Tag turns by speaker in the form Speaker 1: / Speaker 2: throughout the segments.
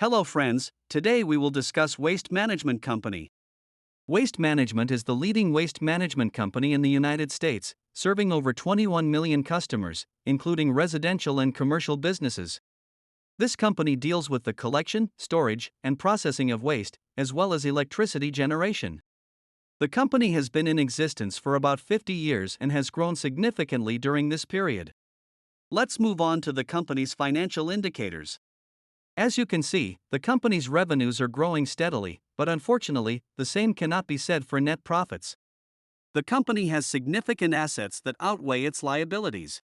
Speaker 1: Hello friends, today we will discuss Waste Management Company. Waste Management is the leading waste management company in the United States, serving over 21 million customers, including residential and commercial businesses. This company deals with the collection, storage, and processing of waste, as well as electricity generation. The company has been in existence for about 50 years and has grown significantly during this period. Let's move on to the company's financial indicators. As you can see, the company's revenues are growing steadily, but unfortunately, the same cannot be said for net profits. The company has significant assets that outweigh its liabilities.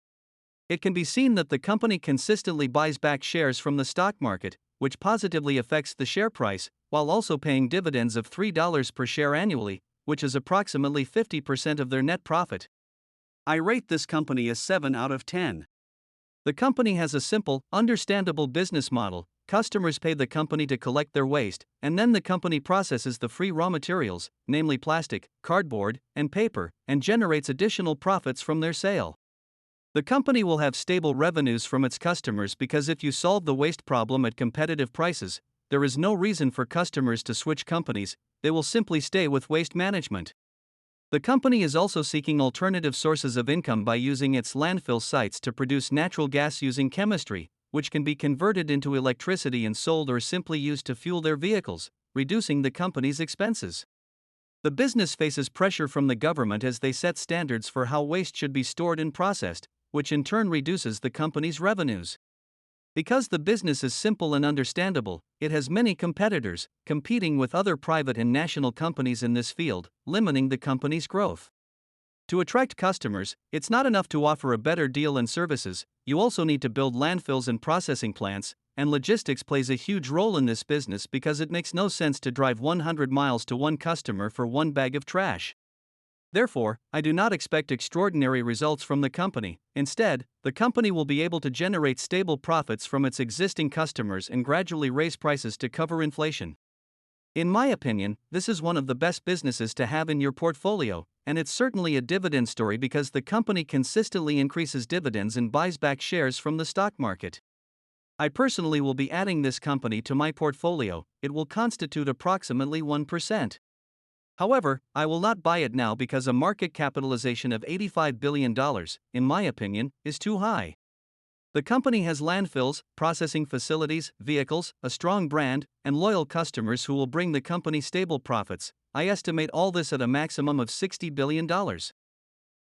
Speaker 1: It can be seen that the company consistently buys back shares from the stock market, which positively affects the share price, while also paying dividends of $3 per share annually, which is approximately 50% of their net profit. I rate this company a 7 out of 10. The company has a simple, understandable business model. Customers pay the company to collect their waste, and then the company processes the free raw materials, namely plastic, cardboard, and paper, and generates additional profits from their sale. The company will have stable revenues from its customers because if you solve the waste problem at competitive prices, there is no reason for customers to switch companies, they will simply stay with Waste Management. The company is also seeking alternative sources of income by using its landfill sites to produce natural gas using chemistry, which can be converted into electricity and sold or simply used to fuel their vehicles, reducing the company's expenses. The business faces pressure from the government as they set standards for how waste should be stored and processed, which in turn reduces the company's revenues. Because the business is simple and understandable, it has many competitors, competing with other private and national companies in this field, limiting the company's growth. To attract customers, it's not enough to offer a better deal and services, you also need to build landfills and processing plants, and logistics plays a huge role in this business because it makes no sense to drive 100 miles to one customer for one bag of trash. Therefore, I do not expect extraordinary results from the company. Instead, the company will be able to generate stable profits from its existing customers and gradually raise prices to cover inflation. In my opinion, this is one of the best businesses to have in your portfolio, and it's certainly a dividend story because the company consistently increases dividends and buys back shares from the stock market. I personally will be adding this company to my portfolio. It will constitute approximately 1%. However, I will not buy it now because a market capitalization of $85 billion, in my opinion, is too high. The company has landfills, processing facilities, vehicles, a strong brand, and loyal customers who will bring the company stable profits. I estimate all this at a maximum of $60 billion.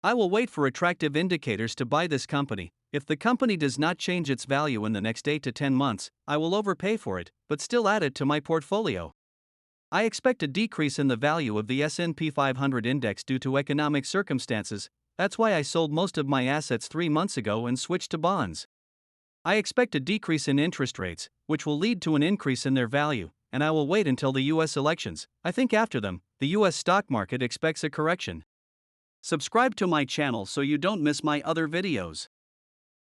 Speaker 1: I will wait for attractive indicators to buy this company. If the company does not change its value in the next 8 to 10 months, I will overpay for it, but still add it to my portfolio. I expect a decrease in the value of the S&P 500 index due to economic circumstances. That's why I sold most of my assets 3 months ago and switched to bonds. I expect a decrease in interest rates, which will lead to an increase in their value, and I will wait until the US elections. I think after them, the US stock market expects a correction. Subscribe to my channel so you don't miss my other videos.